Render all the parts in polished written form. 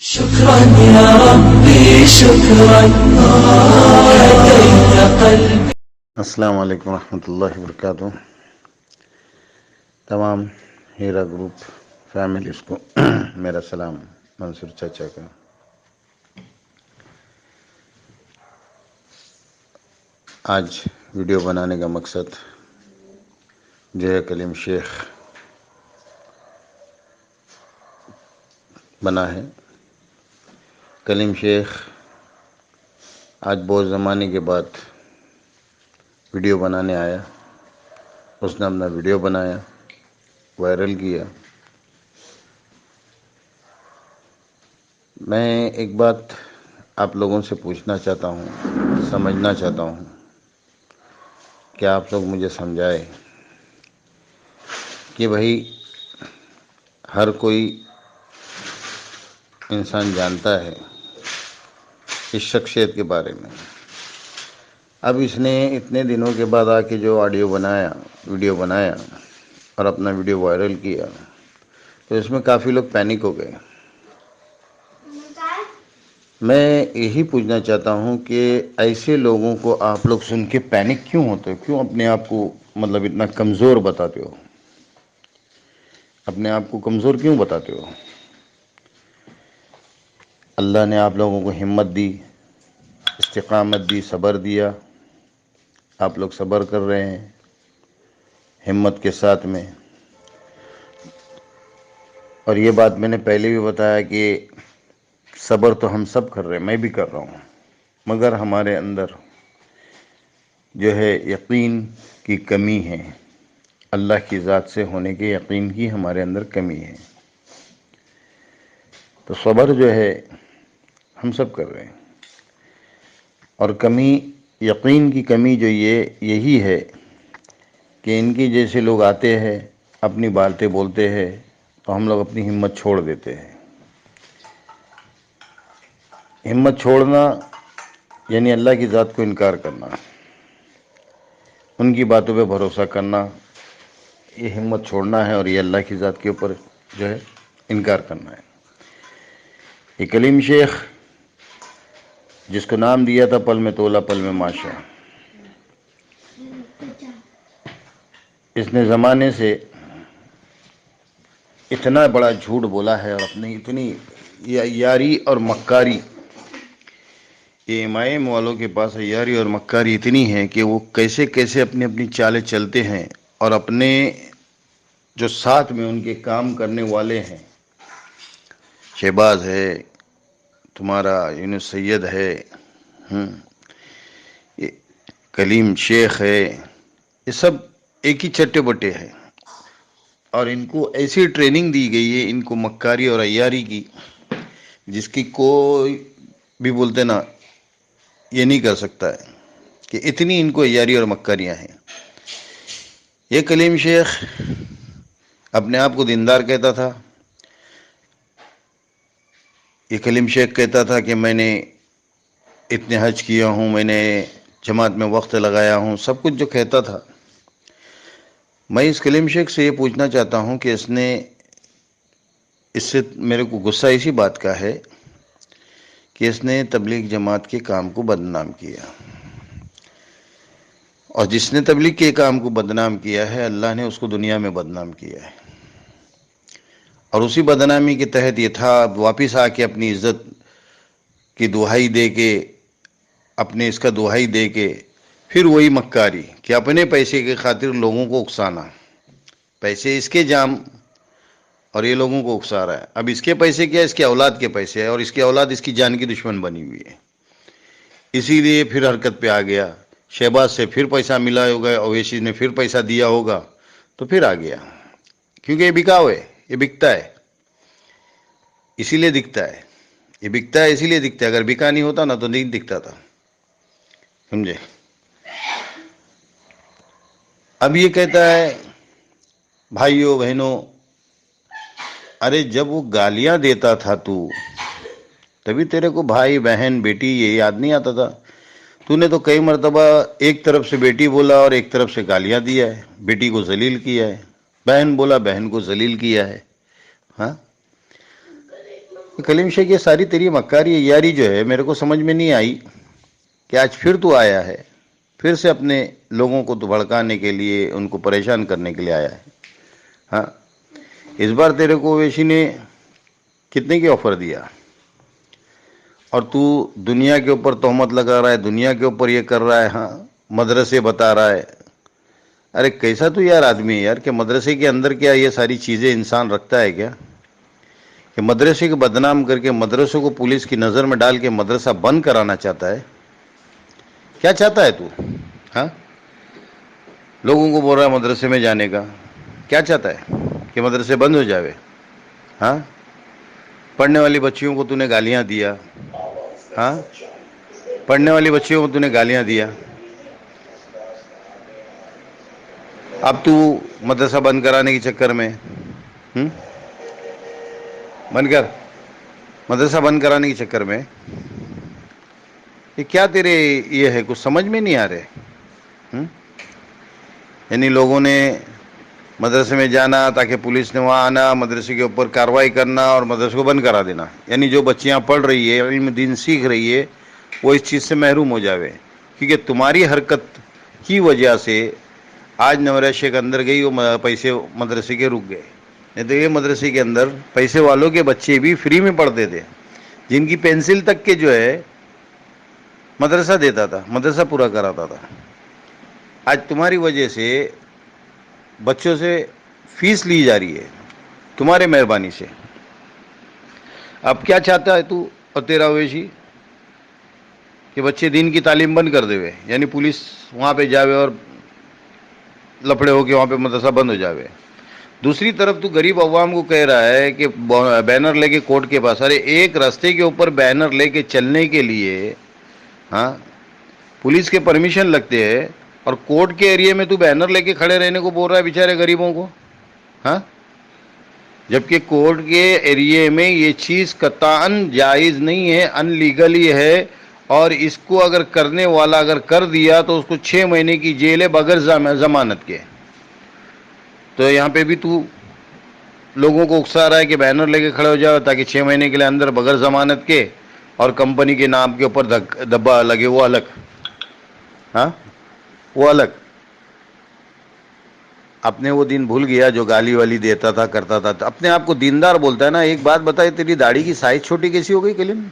شكرا يا ربي شكرا هديت قلبي. السلام علیکم ورحمۃ اللہ وبرکاتہ. تمام ہیرا گروپ فیملیز کو میرا سلام منصور چچا کا. آج ویڈیو بنانے کا مقصد جو ہے کلیم شیخ بنا ہے. کلیم شیخ آج بہت زمانے کے بعد ویڈیو بنانے آیا. اس نے اپنا ویڈیو بنایا، وائرل کیا. میں ایک بات آپ لوگوں سے پوچھنا چاہتا ہوں، سمجھنا چاہتا ہوں کہ آپ لوگ مجھے سمجھائے کہ بھائی ہر کوئی انسان جانتا ہے اس شخصیت کے بارے میں. اب اس نے اتنے دنوں کے بعد آ کے جو ویڈیو بنایا اور اپنا ویڈیو وائرل کیا تو اس میں کافی لوگ پینک ہو گئے. میں یہی پوچھنا چاہتا ہوں کہ ایسے لوگوں کو آپ لوگ سن کے پینک کیوں ہوتے ہو؟ کیوں اپنے آپ کو اتنا کمزور بتاتے ہو؟ اپنے آپ کو کمزور کیوں بتاتے ہو؟ اللہ نے آپ لوگوں کو ہمت دی، استقامت دی، صبر دیا. آپ لوگ صبر کر رہے ہیں ہمت کے ساتھ میں. اور یہ بات میں نے پہلے بھی بتایا کہ صبر تو ہم سب کر رہے ہیں، میں بھی کر رہا ہوں، مگر ہمارے اندر جو ہے یقین کی کمی ہے. اللہ کی ذات سے ہونے کے یقین کی ہمارے اندر کمی ہے. تو صبر جو ہے ہم سب کر رہے ہیں. اور کمی، یقین کی کمی جو یہی ہے کہ ان کی جیسے لوگ آتے ہیں، اپنی باتیں بولتے ہیں تو ہم لوگ اپنی ہمت چھوڑ دیتے ہیں. ہمت چھوڑنا یعنی اللہ کی ذات کو انکار کرنا، ان کی باتوں پہ بھروسہ کرنا، یہ ہمت چھوڑنا ہے. اور یہ اللہ کی ذات کے اوپر جو ہے انکار کرنا ہے. یہ کلیم شیخ جس کو نام دیا تھا پل میں تولا پل میں ماشا، اس نے زمانے سے اتنا بڑا جھوٹ بولا ہے اور اپنی اتنی یاری اور مکاری، یہ امائم والوں کے پاس یاری اور مکاری اتنی ہے کہ وہ کیسے کیسے اپنی اپنی چالیں چلتے ہیں. اور اپنے جو ساتھ میں ان کے کام کرنے والے ہیں، شہباز ہے، تمہارا یونس سید ہے، یہ کلیم شیخ ہے، یہ سب ایک ہی چٹے بٹے ہیں. اور ان کو ایسی ٹریننگ دی گئی ہے، ان کو مکاری اور عیاری کی، جس کی کوئی بھی بولتے نا یہ نہیں کر سکتا ہے کہ اتنی ان کو عیاری اور مکاریاں ہیں. یہ کلیم شیخ اپنے آپ کو دیندار کہتا تھا. یہ کلیم شیخ کہتا تھا کہ میں نے اتنے حج کیا ہوں، میں نے جماعت میں وقت لگایا ہوں، سب کچھ جو کہتا تھا. میں اس کلیم شیخ سے یہ پوچھنا چاہتا ہوں کہ اس سے میرے کو غصہ اسی بات کا ہے کہ اس نے تبلیغ جماعت کے کام کو بدنام کیا. اور جس نے تبلیغ کے کام کو بدنام کیا ہے، اللہ نے اس کو دنیا میں بدنام کیا ہے. اور اسی بدنامی کے تحت یہ تھا واپس آ کے اپنی عزت کی دہائی دے کے، اپنے اس کا دہائی دے کے پھر وہی مکاری کہ اپنے پیسے کے خاطر لوگوں کو اکسانا. پیسے اس کے جام اور یہ لوگوں کو اکسا رہا ہے. اب اس کے پیسے کیا، اس کے اولاد کے پیسے ہے، اور اس کی اولاد اس کی جان کی دشمن بنی ہوئی ہے. اسی لیے پھر حرکت پہ آ گیا. شہباز سے پھر پیسہ ملا ہوگا، اویسی نے پھر پیسہ دیا ہوگا تو پھر آ گیا. کیونکہ یہ بکاؤ ہے، یہ بکتا ہے، اسی لیے دکھتا ہے. یہ بکتا ہے اسی لیے دکھتا ہے. اگر بکا نہیں ہوتا نا تو نہیں دکھتا تھا، سمجھے. اب یہ کہتا ہے بھائیوں بہنوں، ارے جب وہ گالیاں دیتا تھا تبھی تیرے کو بھائی بہن بیٹی یہ یاد نہیں آتا تھا؟ تو نے تو کئی مرتبہ ایک طرف سے بیٹی بولا اور ایک طرف سے گالیاں دیا ہے، بیٹی کو ذلیل کیا ہے، بہن بولا بہن کو ذلیل کیا ہے. ہاں، کلیم شیخ یہ ساری تیری مکاری یاری جو ہے میرے کو سمجھ میں نہیں آئی کہ آج پھر تو آیا ہے، پھر سے اپنے لوگوں کو تو بھڑکانے کے لیے، ان کو پریشان کرنے کے لیے آیا ہے. ہاں، اس بار تیرے کو اویسی نے کتنے کی آفر دیا، اور تو دنیا کے اوپر تہمت لگا رہا ہے، دنیا کے اوپر یہ کر رہا ہے. ہاں، مدرسے بتا رہا ہے. ارے کیسا تو یار آدمی ہے یار، کہ مدرسے کے اندر کیا یہ ساری چیزیں انسان رکھتا ہے کیا؟ کہ مدرسے کو بدنام کر کے، مدرسوں کو پولیس کی نظر میں ڈال کے مدرسہ بند کرانا چاہتا ہے. کیا چاہتا ہے تو؟ ہاں، لوگوں کو بول رہا ہے مدرسے میں جانے کا. کیا چاہتا ہے کہ مدرسے بند ہو جاوے؟ ہاں، پڑھنے والی بچیوں کو تو نے گالیاں دیا. ہاں، پڑھنے والی بچیوں کو تو نے گالیاں دیا. اب تو مدرسہ بند کرانے کے چکر میں بند کر، مدرسہ بند کرانے کے چکر میں یہ کیا تیرے یہ ہے، کچھ سمجھ میں نہیں آ رہے. یعنی لوگوں نے مدرسے میں جانا تاکہ پولیس نے وہاں آنا، مدرسے کے اوپر کارروائی کرنا اور مدرسے کو بند کرا دینا. یعنی جو بچیاں پڑھ رہی ہے، علم دین سیکھ رہی ہے، وہ اس چیز سے محروم ہو جاوے. کیونکہ تمہاری حرکت کی وجہ سے آج نوریہ شیخ اندر گئی، وہ پیسے مدرسے کے رک گئے. نہیں تو یہ مدرسے کے اندر پیسے والوں کے بچے بھی فری میں پڑھتے تھے، جن کی پینسل تک کے جو ہے مدرسہ دیتا تھا، مدرسہ پورا کراتا تھا. آج تمہاری وجہ سے بچوں سے فیس لی جا رہی ہے، تمہارے مہربانی سے. اب کیا چاہتا ہے تو اور تیرا اویسی؟ کہ بچے دین کی تعلیم بند کر دے ہوئے، یعنی پولیس وہاں پہ جاوے اور لپڑے ہو کے وہاں پہ مدرسہ بند ہو جاوے. دوسری طرف تو غریب عوام کو کہہ رہا ہے کہ بینر لے کے کورٹ کے پاس. ارے ایک راستے کے اوپر بینر لے کے چلنے کے لیے ہاں پولیس کے پرمیشن لگتے ہیں، اور کورٹ کے ایریے میں تو بینر لے کے کھڑے رہنے کو بول رہا ہے بیچارے غریبوں کو. ہاں، جبکہ کورٹ کے ایریے میں یہ چیز قطعاً جائز نہیں ہے، ان لیگلی ہے. اور اس کو اگر کرنے والا اگر کر دیا تو اس کو 6 مہینے کی جیل ہے بغیر ضمانت کے. تو یہاں پہ بھی تو لوگوں کو اکسا رہا ہے کہ بینر لے کے کھڑے ہو جاؤ تاکہ 6 مہینے کے لیے اندر بغیر ضمانت کے، اور کمپنی کے نام کے اوپر دبا لگے وہ الگ. ہاں، وہ الگ. اپنے وہ دن بھول گیا جو گالی والی دیتا تھا، کرتا تھا. اپنے آپ کو دیندار بولتا ہے نا. ایک بات بتائی، تیری داڑھی کی سائز چھوٹی کیسی ہو گئی کلیم؟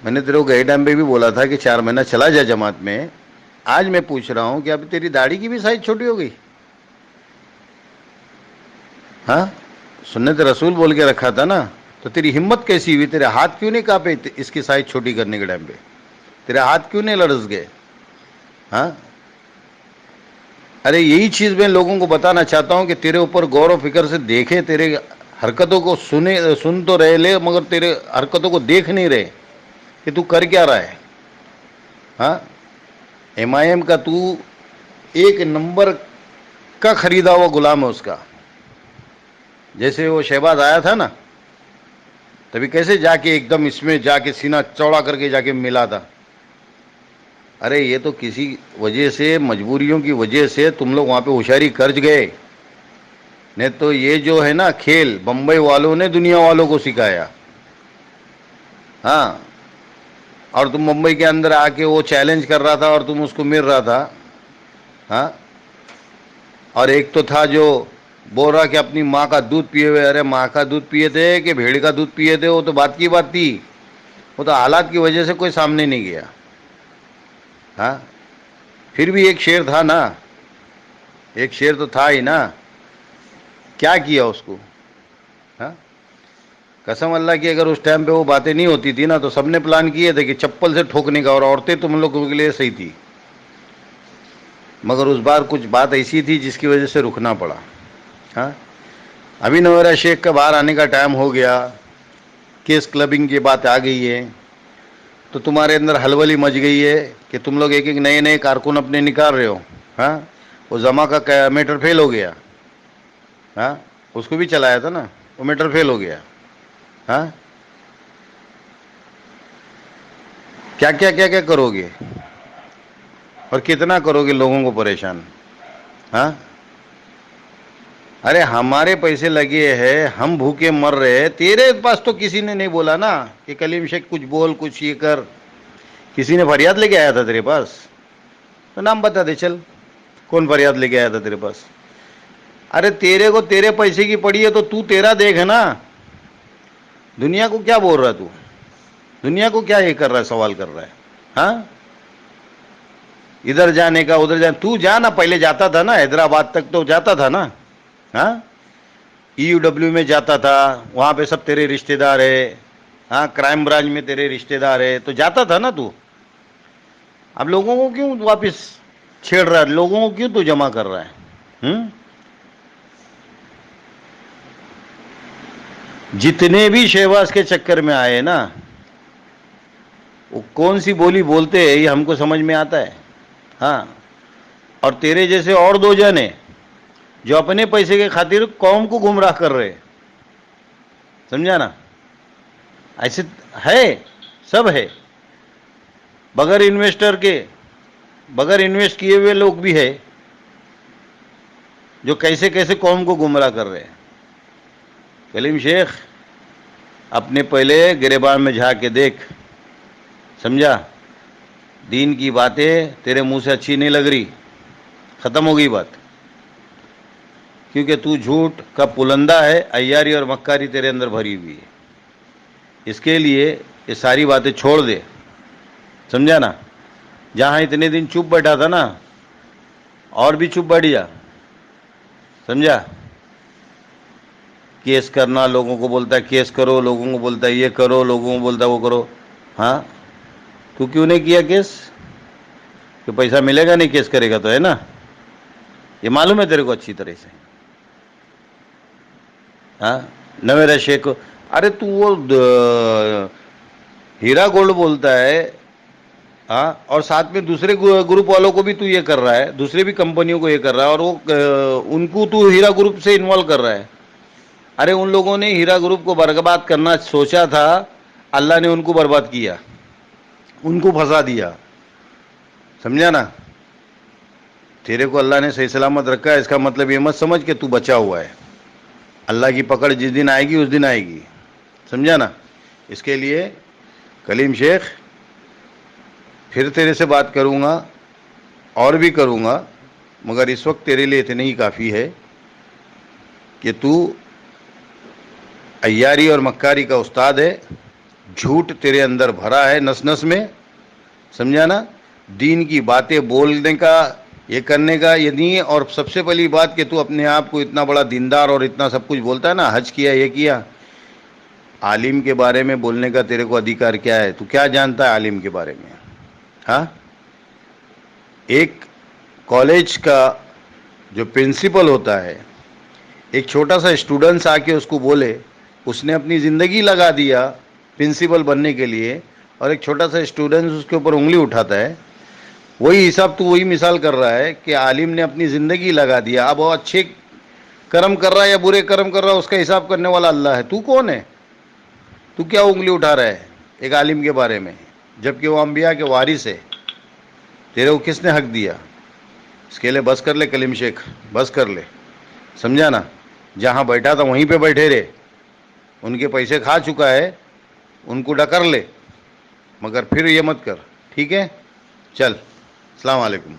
میں نے تیرے کو گئے ٹائم پہ بھی بولا تھا کہ 4 مہینہ چلا جائے جماعت میں. آج میں پوچھ رہا ہوں کہ اب تیری داڑھی کی بھی سائز چھوٹی ہو گئی. ہاں، سنت رسول بول کے رکھا تھا نا. تو تیری ہمت کیسی ہوئی؟ تیرے ہاتھ کیوں نہیں کانپے اس کی سائز چھوٹی کرنے کے ٹائم پہ؟ تیرے ہاتھ کیوں نہیں لرز گئے؟ ہاں، ارے یہی چیز میں لوگوں کو بتانا چاہتا ہوں کہ تیرے اوپر غور و فکر سے دیکھیں. تیرے حرکتوں کو سن تو رہے لے، مگر تیرے حرکتوں کو دیکھ نہیں رہے کہ تو کر کیا رہا ہے. ہاں، ایم آئی ایم کا تو ایک نمبر کا خریدا ہوا غلام ہے اس کا. جیسے وہ شہباز آیا تھا نا، تبھی کیسے جا کے ایک دم اس میں جا کے سینہ چوڑا کر کے جا کے ملا تھا. ارے یہ تو کسی وجہ سے، مجبوریوں کی وجہ سے تم لوگ وہاں پہ ہوشیاری کرج گئے. نہیں تو یہ جو ہے نا کھیل، بمبئی والوں نے دنیا والوں کو سکھایا. ہاں، اور تم ممبئی کے اندر آ کے وہ چیلنج کر رہا تھا اور تم اس کو مل رہا تھا. ہاں، اور ایک تو تھا جو بول رہا کہ اپنی ماں کا دودھ پیے ہوئے. ارے ماں کا دودھ پیے تھے کہ بھیڑ کا دودھ پیے تھے وہ تو بات کی بات تھی. وہ تو حالات کی وجہ سے کوئی سامنے نہیں گیا. ہاں، پھر بھی ایک شیر تھا نا، ایک شیر تو تھا ہی نا. کیا کیا اس کو؟ ہاں، قسم اللہ کی اگر اس ٹائم پہ وہ باتیں نہیں ہوتی تھی نا تو سب نے پلان کیے تھے کہ چپل سے ٹھوکنے کا، اور عورتیں تم لوگوں کے لیے صحیح تھی. مگر اس بار کچھ بات ایسی تھی جس کی وجہ سے رکنا پڑا. ہاں، ابھی نوریہ شیخ کا باہر آنے کا ٹائم ہو گیا، کیس کلبنگ کی بات آ گئی ہے، تو تمہارے اندر ہلولی مچ گئی ہے کہ تم لوگ ایک ایک نئے نئے کارکن اپنے نکال رہے ہو. ہاں، وہ زما کا میٹر فیل ہو گیا. ہاں، اس کو بھی چلایا تھا نا، وہ میٹر فیل ہو گیا. ہاں، کیا کیا کیا کیا کرو گے اور کتنا کرو گے لوگوں کو پریشان؟ ہاں، ارے ہمارے پیسے لگے ہیں، ہم بھوکے مر رہے ہیں، تیرے پاس تو کسی نے نہیں بولا نا کہ کلیم شیخ کچھ بول، کچھ یہ کر. کسی نے فریاد لے کے آیا تھا تیرے پاس؟ تو نام بتا دے چل، کون فریاد لے کے آیا تھا تیرے پاس؟ ارے تیرے کو تیرے پیسے کی پڑی ہے تو تیرا دیکھ ہے نا. دنیا کو کیا بول رہا ہے تو؟ دنیا کو کیا یہ کر رہا ہے، سوال کر رہا ہے؟ ہاں، ادھر جانے کا ادھر جانے، تو جانا، پہلے جاتا تھا نا حیدرآباد تک تو جاتا تھا نا. ہاں، ای یو ڈبلیو میں جاتا تھا، وہاں پہ سب تیرے رشتے دار ہے. ہاں، کرائم برانچ میں تیرے رشتے دار ہے، تو جاتا تھا نا تو. اب لوگوں کو کیوں واپس چھیڑ رہا ہے؟ لوگوں کو کیوں تو جمع کر رہا ہے؟ جتنے بھی شہباز کے چکر میں آئے نا، وہ کون سی بولی بولتے ہیں یہ ہم کو سمجھ میں آتا ہے. ہاں، اور تیرے جیسے اور دو جنے جو اپنے پیسے کے خاطر قوم کو گمراہ کر رہے، سمجھا نا؟ ایسے ہے، سب ہے. بغیر انویسٹر کے، بغیر انویسٹ کیے ہوئے لوگ بھی ہے جو کیسے کیسے قوم کو گمراہ کر رہے ہیں. کلیم شیخ، اپنے پہلے گریبان میں جھانک کے دیکھ، سمجھا؟ دین کی باتیں تیرے منہ سے اچھی نہیں لگ رہی، ختم ہو گئی بات. کیونکہ تو جھوٹ کا پلندہ ہے، عیاری اور مکاری تیرے اندر بھری ہوئی ہے. اس کے لیے یہ ساری باتیں چھوڑ دے، سمجھا نا؟ جہاں اتنے دن چپ بیٹھا تھا نا، اور بھی چپ بیٹھ جا، سمجھا؟ کیس کرنا، لوگوں کو بولتا ہے کیس کرو، لوگوں کو بولتا ہے یہ کرو، لوگوں کو بولتا ہے وہ کرو. ہاں، تو کیوں نہیں کیا کیس؟ کہ پیسہ ملے گا نہیں کیس کرے گا تو، ہے نا؟ یہ معلوم ہے تیرے کو اچھی طرح سے. ہاں، نہ میرا شیخ. ارے تو وہ ہیرا گولڈ بولتا ہے، ہاں، اور ساتھ میں دوسرے گروپ والوں کو بھی تو یہ کر رہا ہے، دوسرے بھی کمپنیوں کو یہ کر رہا ہے، اور وہ ان کو تو ہیرا گروپ سے انوالو کر رہا ہے. ارے ان لوگوں نے ہیرا گروپ کو برباد کرنا سوچا تھا، اللہ نے ان کو برباد کیا، ان کو پھنسا دیا، سمجھا نا؟ تیرے کو اللہ نے صحیح سلامت رکھا ہے، اس کا مطلب یہ مت سمجھ کہ تو بچا ہوا ہے. اللہ کی پکڑ جس دن آئے گی اس دن آئے گی، سمجھا نا؟ اس کے لیے کلیم شیخ، پھر تیرے سے بات کروں گا، اور بھی کروں گا، مگر اس وقت تیرے لیے اتنے ہی کافی ہے کہ تو عیاری اور مکاری کا استاد ہے. جھوٹ تیرے اندر بھرا ہے نس نس میں، سمجھا نا؟ دین کی باتیں بولنے کا، یہ کرنے کا یہ نہیں ہے. اور سب سے پہلی بات کہ تو اپنے آپ کو اتنا بڑا دیندار اور اتنا سب کچھ بولتا ہے نا، حج کیا، یہ کیا. عالم کے بارے میں بولنے کا تیرے کو ادھیکار کیا ہے؟ تو کیا جانتا ہے عالم کے بارے میں؟ ہاں، ایک کالج کا جو پرنسپل ہوتا ہے، ایک چھوٹا سا اسٹوڈنٹس آ کے اس کو بولے، اس نے اپنی زندگی لگا دیا پرنسپل بننے کے لیے، اور ایک چھوٹا سا اسٹوڈنٹ اس کے اوپر انگلی اٹھاتا ہے. وہی حساب تو وہی مثال کر رہا ہے کہ عالم نے اپنی زندگی لگا دیا. اب وہ اچھے کرم کر رہا ہے یا برے کرم کر رہا ہے، اس کا حساب کرنے والا اللہ ہے. تو کون ہے؟ تو کیا انگلی اٹھا رہا ہے ایک عالم کے بارے میں، جبکہ وہ انبیاء کے وارث ہے؟ تیرے کو کس نے حق دیا؟ اس کے لیے بس کر لے کلیم شیخ، بس کر لے، سمجھا نا؟ جہاں بیٹھا تھا وہیں پہ بیٹھے رہے. ان کے پیسے کھا چکا ہے، ان کو ڈکر لے، مگر پھر یہ مت کر، ٹھیک ہے؟ چل، السلام علیکم.